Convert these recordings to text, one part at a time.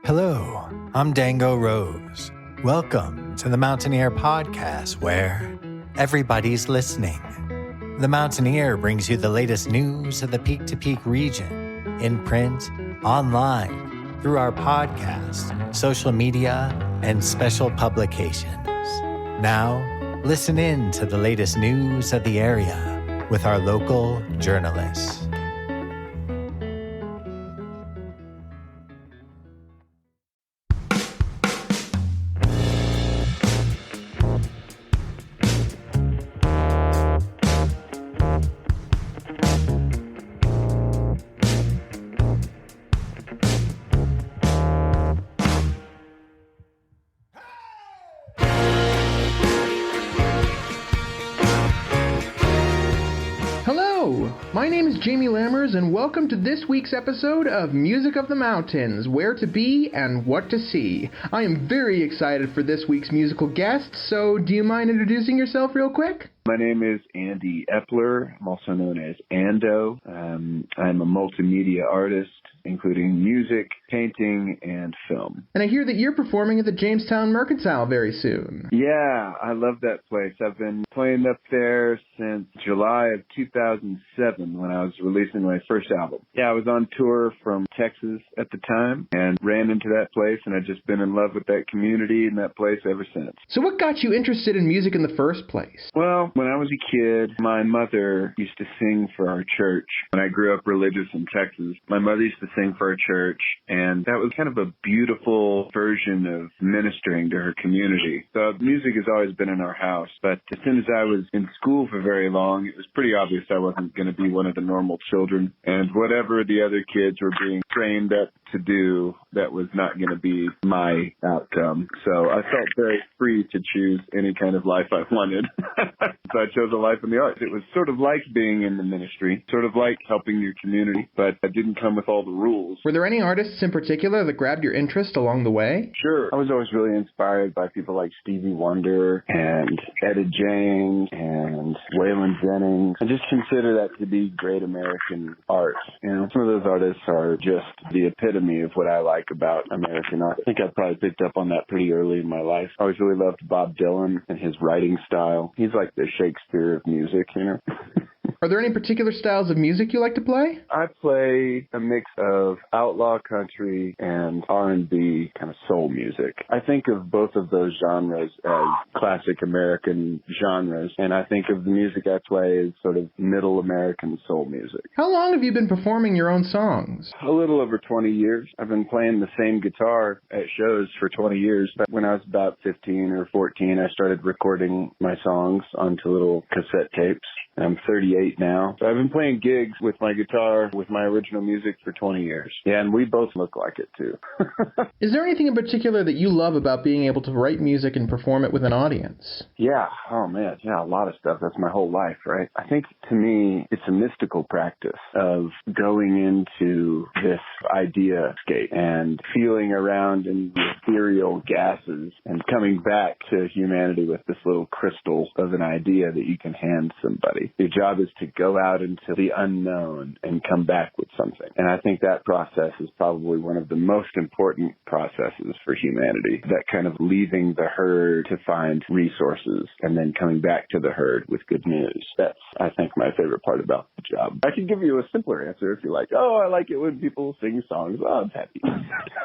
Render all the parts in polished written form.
Hello, I'm Dango Rose. Welcome to the Mountaineer Podcast, where everybody's listening. The Mountaineer brings you the latest news of the Peak to Peak region, in print, online, through our podcast, social media, and special publications. Now, listen in to the latest news of the area with our local journalists. My name is Jamie Lammers, and welcome to this week's episode of Music of the Mountains, Where to Be and What to See. I am very excited for this week's musical guest, so do you mind introducing yourself real quick? My name is Andy Eppler. I'm also known as Ando. I'm a multimedia artist, including music, painting, and film. And I hear that you're performing at the Jamestown Mercantile very soon. Yeah, I love that place. I've been playing up there since July of 2007 when I was releasing my first album. Yeah, I was on tour from Texas at the time and ran into that place, and I've just been in love with that community and that place ever since. So what got you interested in music in the first place? Well, when I was a kid, my mother used to sing for our church. When I grew up religious in Texas, my mother used to sing for our church, and that was kind of a beautiful version of ministering to her community. So music has always been in our house, but as soon as I was in school for very long, it was pretty obvious I wasn't going to be one of the normal children, and whatever the other kids were being trained up to do, that was not going to be my outcome. So I felt very free to choose any kind of life I wanted. So I chose a life in the arts. It was sort of like being in the ministry, sort of like helping your community, but it didn't come with all the rules. Were there any artists in particular that grabbed your interest along the way? Sure. I was always really inspired by people like Stevie Wonder and Etta James and Waylon Jennings. I just consider that to be great American art. You know, some of those artists are just the epitome of what I like about American art. I think I probably picked up on that pretty early in my life. I always really loved Bob Dylan and his writing style. He's like the Shakespeare of music, you know. Are there any particular styles of music you like to play? I play a mix of outlaw country and R&B kind of soul music. I think of both of those genres as classic American genres, and I think of the music I play as sort of middle American soul music. How long have you been performing your own songs? A little over 20 years. I've been playing the same guitar at shows for 20 years. But when I was about 15 or 14, I started recording my songs onto little cassette tapes. I'm 38 now. So I've been playing gigs with my guitar, with my original music for 20 years. Yeah, and we both look like it, too. Is there anything in particular that you love about being able to write music and perform it with an audience? Yeah. Oh, man. Yeah, a lot of stuff. That's my whole life, right? I think, to me, it's a mystical practice of going into this idea-scape and feeling around in the ethereal gases and coming back to humanity with this little crystal of an idea that you can hand somebody. Your job is to go out into the unknown and come back with something. And I think that process is probably one of the most important processes for humanity, that kind of leaving the herd to find resources and then coming back to the herd with good news. That's, I think, my favorite part about the job. I could give you a simpler answer if you like. Oh, I like it when people sing songs. Oh, I'm happy.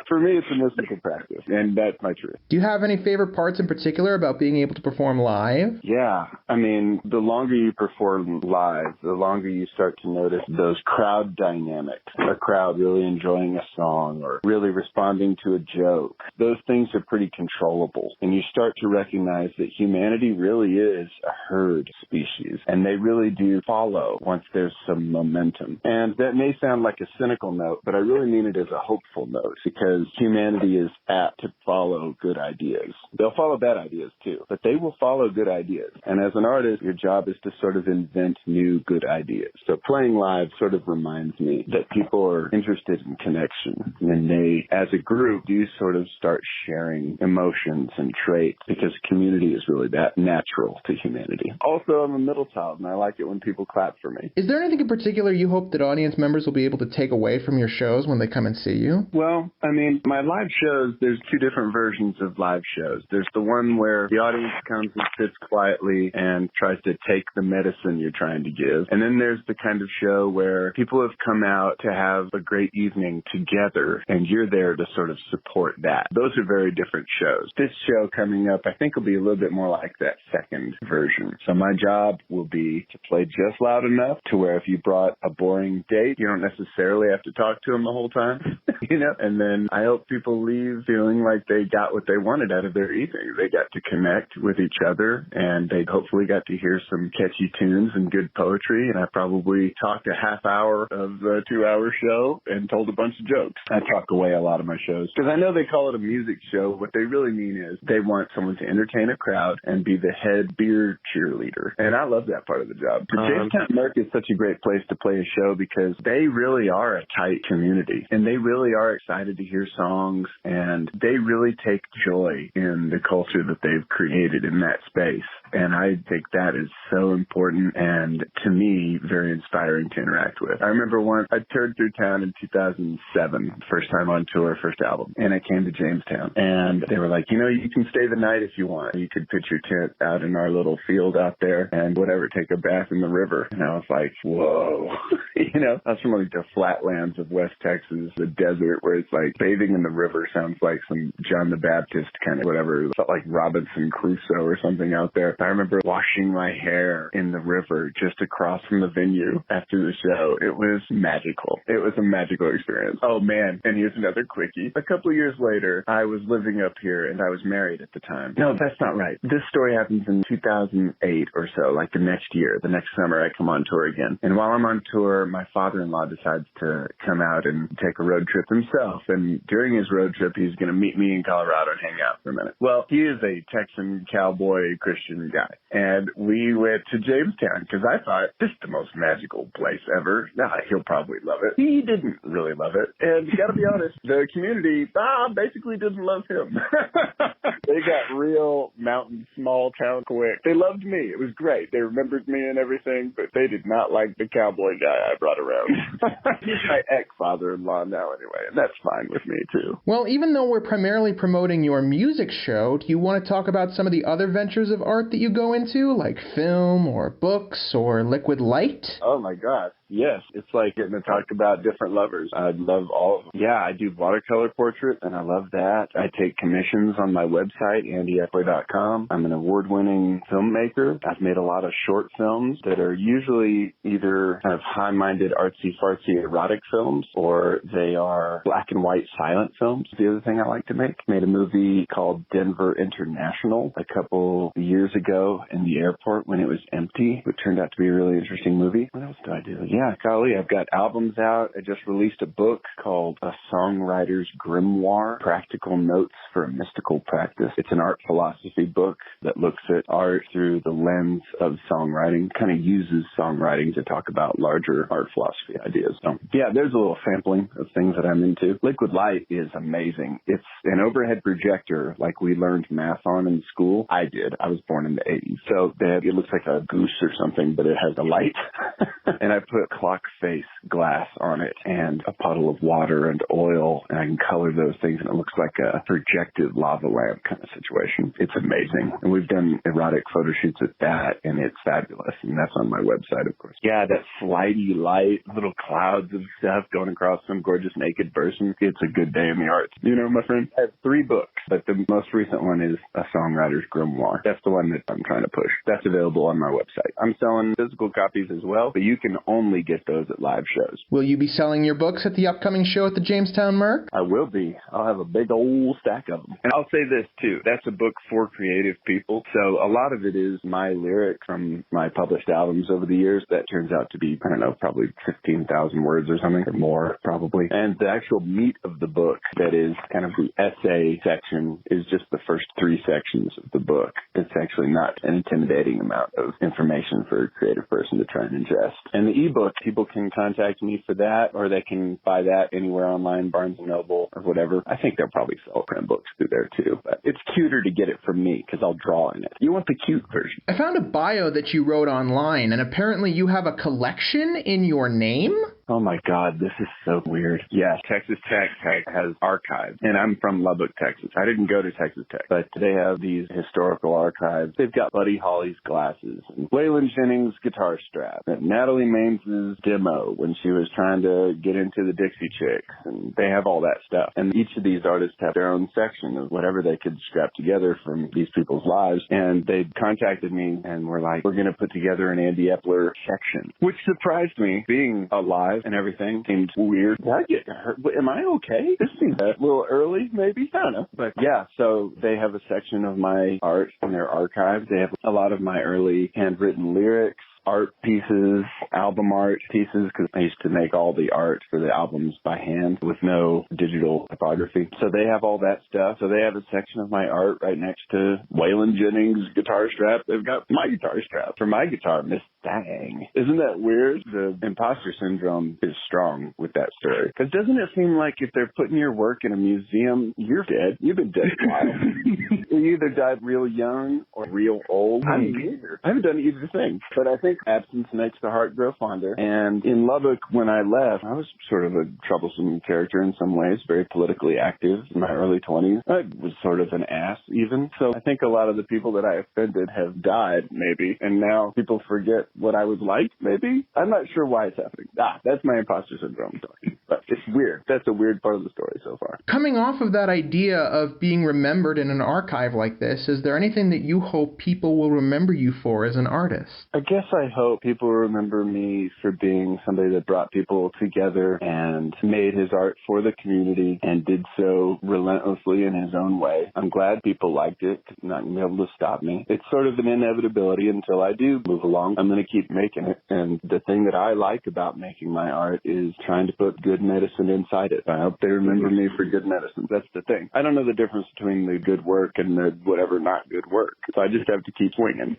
For me, it's a mystical practice, and that's my truth. Do you have any favorite parts in particular about being able to perform live? Yeah. I mean, the longer you perform live, the longer you start to notice those crowd dynamics. A crowd really enjoying a song or really responding to a joke. Those things are pretty controllable. And you start to recognize that humanity really is a herd species. And they really do follow once there's some momentum. And that may sound like a cynical note, but I really mean it as a hopeful note, because humanity is apt to follow good ideas. They'll follow bad ideas too, but they will follow good ideas. And as an artist, your job is to sort of invent new good ideas. So playing live sort of reminds me that people are interested in connection, and they, as a group, do sort of start sharing emotions and traits because community is really that natural to humanity. Also, I'm a middle child, and I like it when people clap for me. Is there anything in particular you hope that audience members will be able to take away from your shows when they come and see you? Well, I mean, my live shows, there's two different versions of live shows. There's the one where the audience comes and sits quietly and tries to take the medicine you're trying to give. And then there's the kind of show where people have come out to have a great evening together, and you're there to sort of support that. Those are very different shows. This show coming up, I think, will be a little bit more like that second version. So my job will be to play just loud enough to where if you brought a boring date, you don't necessarily have to talk to them the whole time, you know? And then I hope people leave feeling like they got what they wanted out of their evening. They got to connect with each other, and they hopefully got to hear some catchy tunes and good poetry. And I probably talked a half hour of the 2-hour show and told a bunch of jokes. I talk away a lot of my shows because I know they call it a music show. What they really mean is they want someone to entertain a crowd and be the head beer cheerleader. And I love that part of the job. The Jamestown Merc is such a great place to play a show because they really are a tight community, and they really are excited to hear songs, and they really take joy in the culture that they've created in that space. And I think that is so important and, to me, very inspiring to interact with. I remember once I toured through town in 2007, first time on tour, first album, and I came to Jamestown, and they were like, you know, you can stay the night if you want. You could pitch your tent out in our little field out there and whatever, take a bath in the river. And I was like, whoa. You know, I was from like the flatlands of West Texas, the desert, where it's like bathing in the river sounds like some John the Baptist kind of whatever. It felt like Robinson Crusoe or something out there. I remember washing my hair in the river just across from the venue after the show. It was magical. It was a magical experience. Oh, man. And here's another quickie. A couple of years later, I was living up here, and I was married at the time. No, that's not right. This story happens in 2008 or so, like the next year. The next summer, I come on tour again. And while I'm on tour, my father-in-law decides to come out and take a road trip himself. And during his road trip, he's going to meet me in Colorado and hang out for a minute. Well, he is a Texan cowboy Christian guy. And we went to Jamestown because I thought, this is the most magical place ever. Nah, he'll probably love it. He didn't really love it. And you got to be honest, the community basically didn't love him. They got real mountain, small town quick. They loved me. It was great. They remembered me and everything, but they did not like the cowboy guy I brought around. He's my ex-father-in-law now anyway, and that's fine with me too. Well, even though we're primarily promoting your music show, do you want to talk about some of the other ventures of art that you go into, like film or books or liquid light? Oh my God. Yes, it's like getting to talk about different lovers. I love all of them. Yeah, I do watercolor portraits, and I love that. I take commissions on my website, andyeppler.com. I'm an award-winning filmmaker. I've made a lot of short films that are usually either kind of high-minded, artsy-fartsy erotic films, or they are black and white silent films. The other thing I like to make. Made a movie called Denver International a couple years ago in the airport when it was empty. It turned out to be a really interesting movie. What else do I do? Yeah, golly, I've got albums out. I just released a book called A Songwriter's Grimoire, Practical Notes for a Mystical Practice. It's an art philosophy book that looks at art through the lens of songwriting, kind of uses songwriting to talk about larger art philosophy ideas. So, yeah, there's a little sampling of things that I'm into. Liquid light is amazing. It's an overhead projector like we learned math on in school. I did. I was born in the 80s. So it looks like a goose or something, but it has a light. And I put clock face glass on it and a puddle of water and oil, and I can color those things, and it looks like a projected lava lamp kind of situation. It's amazing. And we've done erotic photo shoots with that, and it's fabulous. And that's on my website, of course. Yeah, that slidey light, little clouds of stuff going across some gorgeous naked person. It's a good day in the arts. You know, my friend, I have 3 books, but the most recent one is A Songwriter's Grimoire. That's the one that I'm trying to push. That's available on my website. I'm selling physical copies as well, but you can only get those at live shows. Will you be selling your books at the upcoming show at the Jamestown Merc? I will be. I'll have a big old stack of them. And I'll say this too. That's a book for creative people. So a lot of it is my lyrics from my published albums over the years. That turns out to be, I don't know, probably 15,000 words or something, or more probably. And the actual meat of the book, that is kind of the essay section, is just the first 3 sections of the book. It's actually not an intimidating amount of information for a creative person to try and ingest. And the ebook, people can contact me for that, or they can buy that anywhere online, Barnes & Noble or whatever. I think they'll probably sell print books through there too, but it's cuter to get it from me because I'll draw in it. You want the cute version. I found a bio that you wrote online, and apparently you have a collection in your name? Oh my God, this is so weird. Yes, Texas Tech has archives, and I'm from Lubbock, Texas. I didn't go to Texas Tech, but they have these historical archives. They've got Buddy Holly's glasses, and Waylon Jennings' guitar strap, and Natalie Mains's demo when she was trying to get into the Dixie Chicks, and they have all that stuff. And each of these artists have their own section of whatever they could scrap together from these people's lives, and they contacted me and were like, we're going to put together an Andy Eppler section, which surprised me. Being alive and everything seemed weird. Did I get hurt? Am I okay? This seems a little early, maybe. I don't know. But yeah, so they have a section of my art in their archives. They have a lot of my early handwritten lyrics, art pieces, album art pieces, because I used to make all the art for the albums by hand with no digital typography. So they have all that stuff. So they have a section of my art right next to Waylon Jennings' guitar strap. They've got my guitar strap for my guitar, Miss Dang. Isn't that weird? The imposter syndrome is strong with that story. Because doesn't it seem like if they're putting your work in a museum, you're dead. You've been dead a while. You either died real young or real old. I haven't done either thing. But I think absence makes the heart grow fonder. And in Lubbock, when I left, I was sort of a troublesome character in some ways, very politically active in my early 20s. I was sort of an ass even. So I think a lot of the people that I offended have died, maybe. And now people forget what I was like, maybe. I'm not sure why it's happening. That's my imposter syndrome talking. But it's weird. That's a weird part of the story so far. Coming off of that idea of being remembered in an archive like this, is there anything that you hope people will remember you for as an artist? I guess I hope people remember me for being somebody that brought people together and made his art for the community and did so relentlessly in his own way. I'm glad people liked it. Not going to be able to stop me. It's sort of an inevitability until I do move along. I'm going to keep making it. And the thing that I like about making my art is trying to put good medicine inside it. I hope they remember me for good medicine. That's the thing. I don't know the difference between the good work and the whatever not good work. So I just have to keep swinging.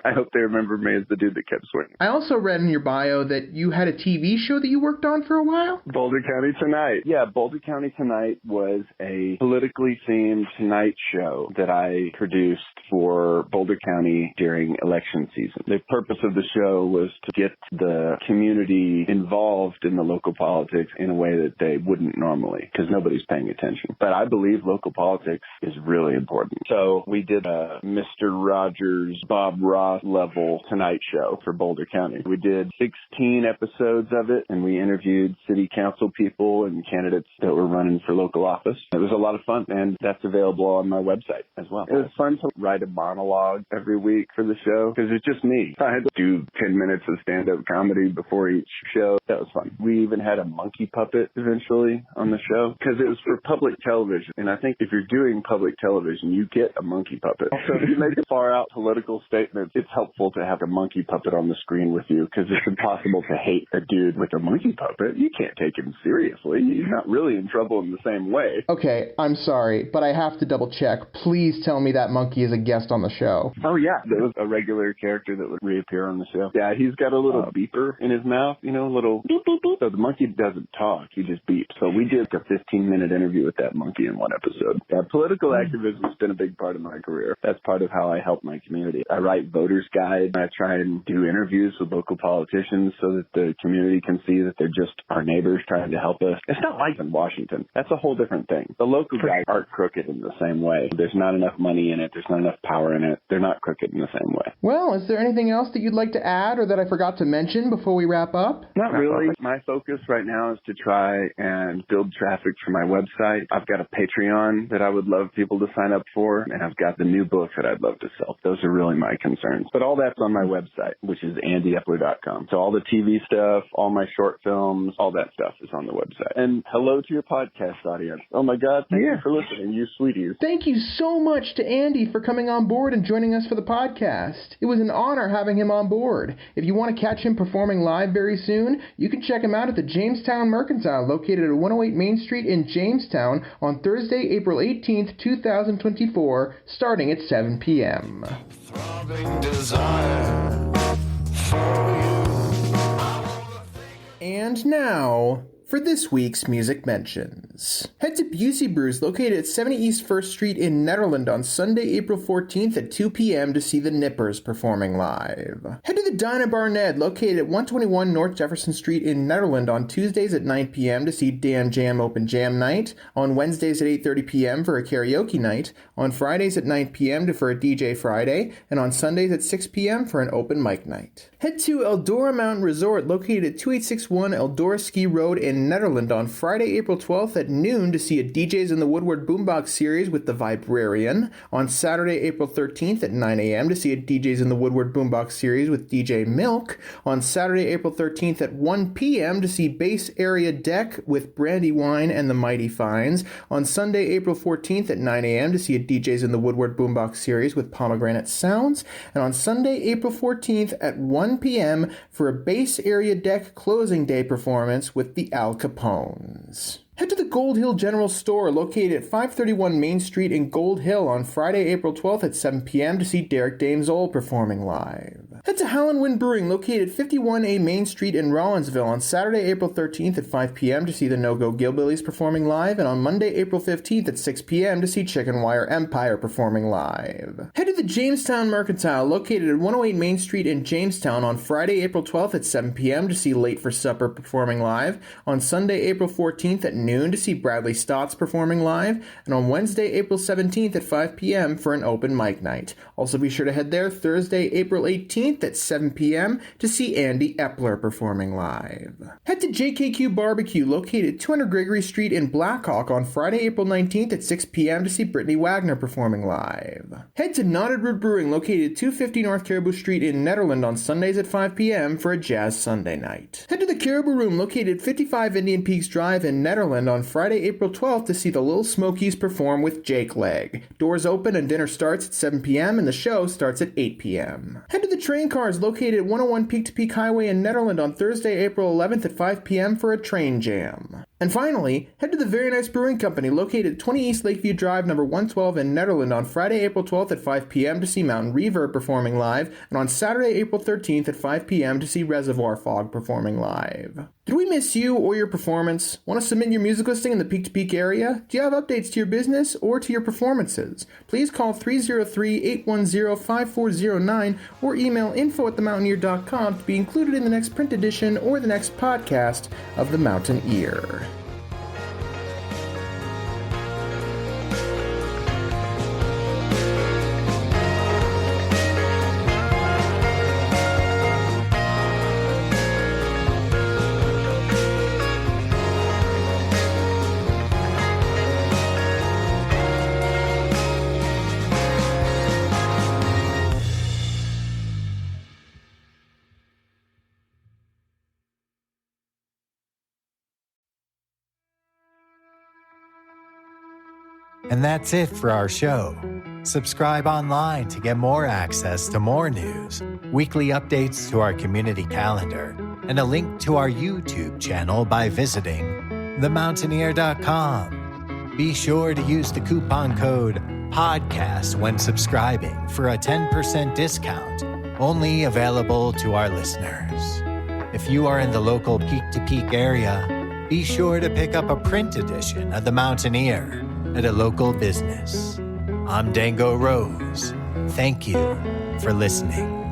I hope they remember me as the dude that kept swinging. I also read in your bio that you had a TV show that you worked on for a while? Boulder County Tonight. Yeah, Boulder County Tonight was a politically themed Tonight show that I produced for Boulder County during election season. The purpose of the show was to get the community involved in the local politics in a way that they wouldn't normally, because nobody's paying attention. But I believe local politics is really important. So we did a Mr. Rogers, Bob Ross level Tonight show for Boulder County. We did 16 episodes of it, and we interviewed city council people and candidates that were running for local office. It was a lot of fun, and that's available on my website as well. It was fun to write a monologue every week for the show, because it's just me. I had to do 10 minutes of stand-up comedy before each show. That was fun. We even had a monkey puppet eventually on the show, because it was for public television. And I think if you're doing public television, you get a monkey puppet. So if you make a far-out political statement, it's helpful to have a monkey puppet on the screen with you, because it's impossible to hate a dude with a monkey puppet. You can't take him seriously. He's not really in trouble in the same way. Okay, I'm sorry, but I have to double check. Please tell me that monkey is a guest on the show. Oh, yeah. There was a regular character that would reappear on the show. Yeah, he's got a little beeper in his mouth, a little boop, boop, boop. So the monkey doesn't talk. He just beeps. So we did a 15-minute interview with that monkey in one episode. Yeah, political activism has been a big part of my career. That's part of how I help my community. I write voters' guides. I try and do interviews with local politicians so that the community can see that they're just our neighbors trying to help us. It's not like in Washington. That's a whole different thing. The local guys aren't crooked in the same way. There's not enough money in it. There's not enough power in it. They're not crooked in the same way. Well, is there anything else that you'd like to add or that I forgot to mention before we wrap up? Not really. My focus right now is to try and build traffic for my website. I've got a Patreon that I would love people to sign up for, and I've got the new book that I'd love to sell. Those are really my concerns. But all that's on my website, which is andyeppler.com. So all the TV stuff, all my short films, all that stuff is on the website. And hello to your podcast audience. Oh my God, thank you for listening, you sweeties. Thank you so much to Andy for coming on board and joining us for the podcast. It was an honor having him on board. aboard. If you want to catch him performing live very soon, you can check him out at the Jamestown Mercantile, located at 108 Main Street in Jamestown, on Thursday, April 18th, 2024, starting at 7 p.m. Throbbing desire for you. And now, for this week's Music Mentions. Head to Busey Brews, located at 70 East 1st Street in Netherland on Sunday, April 14th at 2 p.m. to see the Nippers performing live. Head to the Dinah Bar Ned, located at 121 North Jefferson Street in Netherland on Tuesdays at 9 p.m. to see Dan Jam Open Jam Night, on Wednesdays at 8:30 p.m. for a karaoke night, on Fridays at 9 p.m. for a DJ Friday, and on Sundays at 6 p.m. for an open mic night. Head to Eldora Mountain Resort, located at 2861 Eldora Ski Road in Netherland on Friday, April 12th at noon to see a DJs in the Woodward Boombox series with the Vibrarian, on Saturday, April 13th at 9 a.m. to see a DJs in the Woodward Boombox series with DJ Milk, on Saturday, April 13th at 1 p.m. to see Bass Area Deck with Brandywine and the Mighty Fines, on Sunday, April 14th at 9 a.m. to see a DJs in the Woodward Boombox series with Pomegranate Sounds, and on Sunday, April 14th at 1 p.m. for a Bass Area Deck closing day performance with the Al Capones. Head to the Gold Hill General Store, located at 531 Main Street in Gold Hill on Friday, April 12th at 7 p.m. to see Derek Dames-Old performing live. Head to Howlin' Wind Brewing, located at 51A Main Street in Rollinsville on Saturday, April 13th at 5 p.m. to see the No-Go Gillbillies performing live, and on Monday, April 15th at 6 p.m. to see Chicken Wire Empire performing live. Head to the Jamestown Mercantile, located at 108 Main Street in Jamestown on Friday, April 12th at 7 p.m. to see Late for Supper performing live, on Sunday, April 14th at noon to see Bradley Stotts performing live, and on Wednesday, April 17th at 5 p.m. for an open mic night. Also be sure to head there Thursday, April 18th at 7 p.m. to see Andy Eppler performing live. Head to JKQ Barbecue, located at 200 Gregory Street in Blackhawk on Friday, April 19th at 6 p.m. to see Brittany Wagner performing live. Head to Knotted Root Brewing, located at 250 North Caribou Street in Netherland on Sundays at 5 p.m. for a Jazz Sunday night. Head to the Caribou Room, located at 55 Indian Peaks Drive in Netherland on Friday, April 12th to see the Little Smokies perform with Jake Leg. Doors open and dinner starts at 7 p.m. and the show starts at 8 p.m. Head to the Train Cars, located at 101 Peak to Peak Highway in Netherland on Thursday, April 11th at 5 p.m. for a train jam. And finally, head to the Very Nice Brewing Company, located at 20 East Lakeview Drive, number 112 in Netherland on Friday, April 12th at 5 p.m. to see Mountain Reverb performing live, and on Saturday, April 13th at 5 p.m. to see Reservoir Fog performing live. Did we miss you or your performance? Want to submit your music listing in the Peak to Peak area? Do you have updates to your business or to your performances? Please call 303-810-5409 or email info@themountaineer.com to be included in the next print edition or the next podcast of The Mountain Ear. And that's it for our show. Subscribe online to get more access to more news, weekly updates to our community calendar, and a link to our YouTube channel by visiting themountaineer.com. Be sure to use the coupon code PODCAST when subscribing for a 10% discount, only available to our listeners. If you are in the local Peak to Peak area, be sure to pick up a print edition of The Mountaineer at a local business. I'm Dango Rose. Thank you for listening.